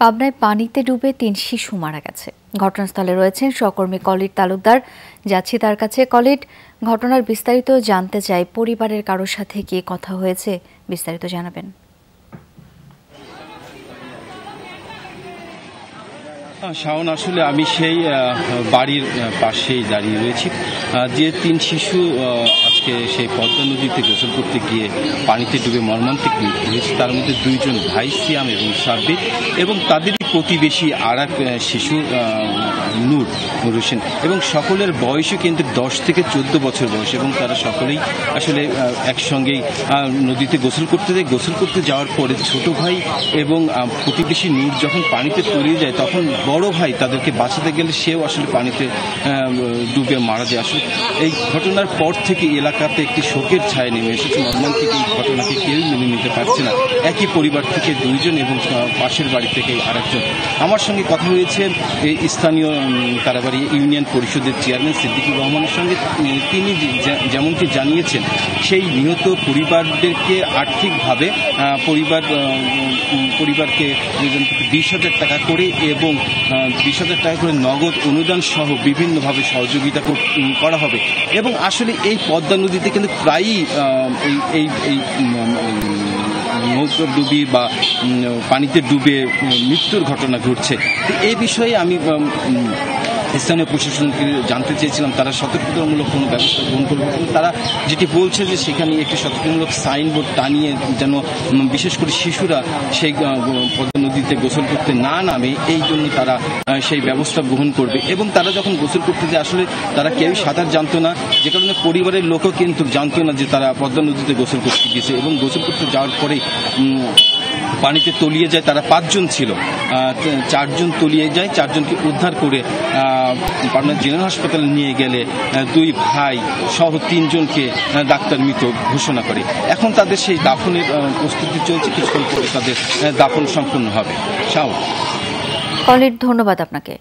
পাবনায় পানিতে ডুবে ৩ শিশু মারা গেছে। ঘটনাস্থলে রয়েছেন সহকর্মী কলিড তালুকদার। যাচ্ছি তার কাছে। কলিড, ঘটনার বিস্তারিত জানতে চাই, পরিবারের কারোর সাথে কি কথা হয়েছে, বিস্তারিত জানাবেন। শাওন, আসলে আমি সেই বাড়ির পাশেই দাঁড়িয়ে রয়েছি। যে ৩ শিশু আজকে সেই পদ্মা নদীতে গোসল করতে গিয়ে পানিতে ডুবে মর্মান্তিক মৃত্যু হয়েছে, তার মধ্যে ২ জন ভাই সিয়াম এবং সাব্বির, এবং তাদেরই প্রতিবেশী আর এক শিশু নূর হোসেন, এবং সকলের বয়সও কিন্তু ১০ থেকে ১৪ বছর বয়স, এবং তারা সকলেই আসলে একসঙ্গেই নদীতে গোসল করতে যাওয়ার পরে ছোট ভাই এবং প্রতিবেশী নূর যখন পানিতে তলিয়ে যায়, তখন বড় ভাই তাদেরকে বাঁচাতে গেলে সেও আসলে পানিতে ডুবে মারা যায়। আসলে এই ঘটনার পর থেকে এলাকাতে একটি শোকের ছায়া নেমে এসেছে। মর্মান্তিক এই ঘটনাকে কেউই মেনে নিতে পারছে না। একই পরিবার থেকে ২ জন এবং পাশের বাড়ি থেকে আরেকজন। আমার সঙ্গে কথা হয়েছে এই স্থানীয় কারাবাড়ি ইউনিয়ন পরিষদের চেয়ারম্যান সিদ্দিকুর রহমানের সঙ্গে। তিনি যেমনটি জানিয়েছেন, সেই নিহত পরিবারদেরকে আর্থিকভাবে পরিবারকে ২০,০০০ টাকা করে এবং ২০,০০০ টাকা করে নগদ অনুদান সহ বিভিন্নভাবে সহযোগিতা করা হবে। এবং আসলে এই পদ্মা নদীতে কিন্তু প্রায়ই এই নৌকা ডুবি বা পানিতে ডুবে মৃত্যুর ঘটনা ঘটছে। তো এই বিষয়ে আমি স্থানীয় প্রশাসনকে জানতে চেয়েছিলাম তারা সতর্কতামূলক কোনো ব্যবস্থা গ্রহণ করবে। তারা যেটি বলছে যে সেখানে একটি সতর্কতামূলক সাইনবোর্ড টানিয়ে যেন বিশেষ করে শিশুরা সেই পদ্মা নদীতে গোসল করতে না নামে, এই জন্য তারা সেই ব্যবস্থা গ্রহণ করবে। এবং তারা যখন গোসল করতে যায়, আসলে তারা কেউই সাঁতার জানতো না, যে কারণে পরিবারের লোকও কিন্তু জানতো না যে তারা পদ্মা নদীতে গোসল করতে গিয়েছে। এবং গোসল করতে যাওয়ার পরে পানিতে তলিয়ে যায়। তারা ৫ জন ছিল, ৪ জন তলিয়ে যায়। ৪ জনকে উদ্ধার করে পাবনা জেনারেল হাসপাতালে নিয়ে গেলে ২ ভাই সহ ৩ জনকে ডাক্তার মৃত ঘোষণা করে। এখন তাদের সেই দাফনের প্রস্তুতি চলছে, কিছুক্ষণ পরে তাদের দাফন সম্পন্ন হবে। শাও, কলিড, ধন্যবাদ আপনাকে।